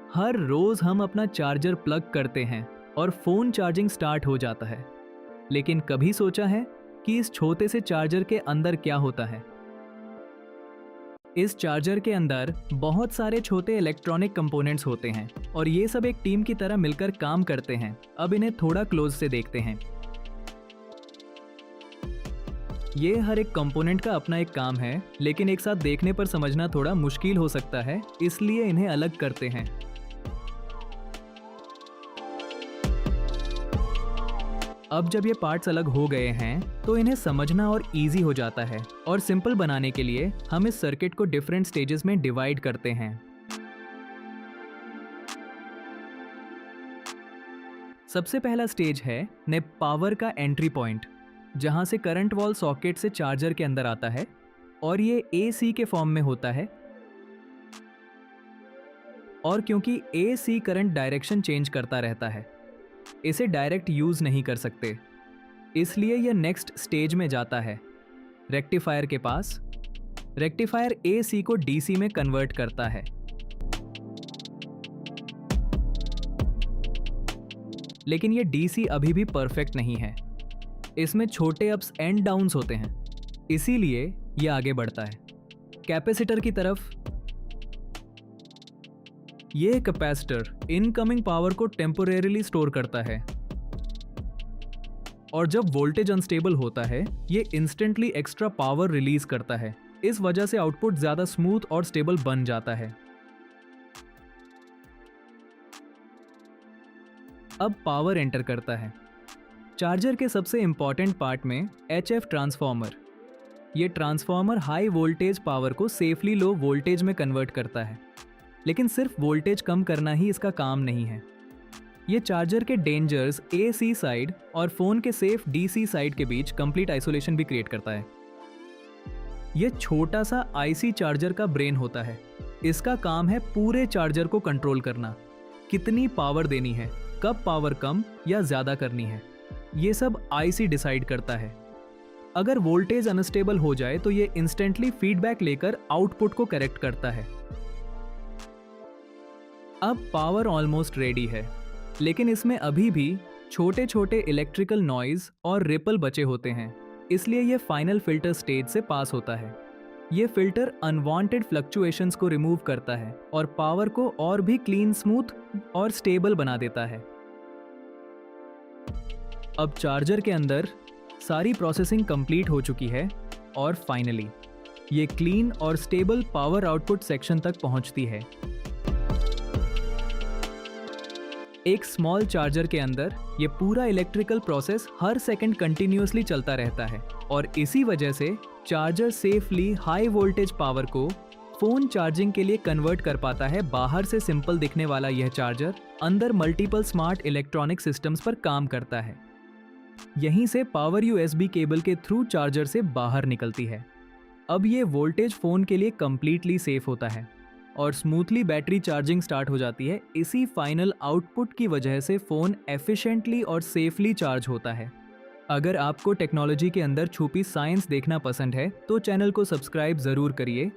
हर रोज हम अपना charger plug करते हैं और फोन चार्जिंग स्टार्ट हो जाता है। लेकिन कभी सोचा है कि इस छोटे से चार्जर के अंदर क्या होता है? इस चार्जर के अंदर बहुत सारे छोटे इलेक्ट्रॉनिक कंपोनेंट्स होते हैं और ये सब एक टीम की तरह मिलकर काम करते हैं। अब इन्हें थोड़ा क्लोज से देखते हैं। ये हर एक कंपोनेंट का अपना एक काम है, लेकिन एक साथ देखने पर समझना थोड़ा मुश्किल हो सकता है, इसलिए इन्हें अलग करते हैं। अब जब ये पार्ट्स अलग हो गए हैं तो इन्हें समझना और इजी हो जाता है, और सिंपल बनाने के लिए हम इस सर्किट को डिफरेंट स्टेजेस में डिवाइड करते हैं। सबसे पहला स्टेज है पावर का एंट्री पॉइंट, जहां से करंट वॉल सॉकेट से चार्जर के अंदर आता है और ये AC के फॉर्म में होता है। और क्योंकि AC करंट डायरेक्शन चेंज करता रहता है, इसे डायरेक्ट यूज नहीं कर सकते, इसलिए यह नेक्स्ट स्टेज में जाता है रेक्टिफायर के पास। रेक्टिफायर AC को DC में कन्वर्ट करता है। लेकिन यह DC अभी भी परफेक्ट नहीं है, इसमें छोटे अप्स एंड डाउन्स होते हैं, इसीलिए यह आगे बढ़ता है कैपेसिटर की तरफ। ये कैपेसिटर इनकमिंग पावर को टेम्पोरेरीली स्टोर करता है, और जब वोल्टेज अनस्टेबल होता है ये इंस्टेंटली एक्स्ट्रा पावर रिलीज करता है। इस वजह से आउटपुट ज्यादा स्मूथ और स्टेबल बन जाता है। अब पावर एंटर करता है चार्जर के सबसे इंपॉर्टेंट पार्ट में, HF ट्रांसफॉर्मर। ये ट्रांसफॉर्मर हाई वोल्टेज पावर को सेफली लो वोल्टेज में कन्वर्ट करता है, लेकिन सिर्फ वोल्टेज कम करना ही इसका काम नहीं है। ये चार्जर के डेंजर्स AC साइड और फोन के सेफ DC साइड के बीच कंप्लीट आइसोलेशन भी क्रिएट करता है। ये छोटा सा IC चार्जर का ब्रेन होता है। इसका काम है पूरे चार्जर को कंट्रोल करना, कितनी पावर देनी है, कब पावर कम या ज्यादा करनी है, ये सब IC डिसाइड करता है। अगर वोल्टेज अनस्टेबल हो जाए तो ये इंस्टेंटली फीडबैक लेकर आउटपुट को करेक्ट करता है। अब पावर ऑलमोस्ट रेडी है, लेकिन इसमें अभी भी छोटे छोटे इलेक्ट्रिकल नॉइज और रिपल बचे होते हैं, इसलिए यह फाइनल फिल्टर स्टेज से पास होता है। यह फिल्टर अनवांटेड फ्लक्चुएशंस को रिमूव करता है और पावर को और भी क्लीन, स्मूथ और स्टेबल बना देता है। अब चार्जर के अंदर सारी प्रोसेसिंग कंप्लीट हो चुकी है और फाइनली ये क्लीन और स्टेबल पावर आउटपुट सेक्शन तक पहुंचती है। एक स्मॉल चार्जर के अंदर ये पूरा इलेक्ट्रिकल प्रोसेस हर सेकंड कंटिन्यूअसली चलता रहता है, और इसी वजह से charger safely high voltage power को फोन चार्जिंग के लिए कन्वर्ट कर पाता है। बाहर से सिंपल दिखने वाला यह चार्जर अंदर मल्टीपल स्मार्ट इलेक्ट्रॉनिक सिस्टम्स पर काम करता है। यहीं से पावर USB केबल के थ्रू चार्जर से बाहर निकलती है। अब ये वोल्टेज फोन के लिए कंप्लीटली सेफ होता है और स्मूथली बैटरी चार्जिंग स्टार्ट हो जाती है। इसी फाइनल आउटपुट की वजह से फोन एफिशिएंटली और सेफली चार्ज होता है। अगर आपको टेक्नोलॉजी के अंदर छुपी साइंस देखना पसंद है तो चैनल को सब्सक्राइब जरूर करिए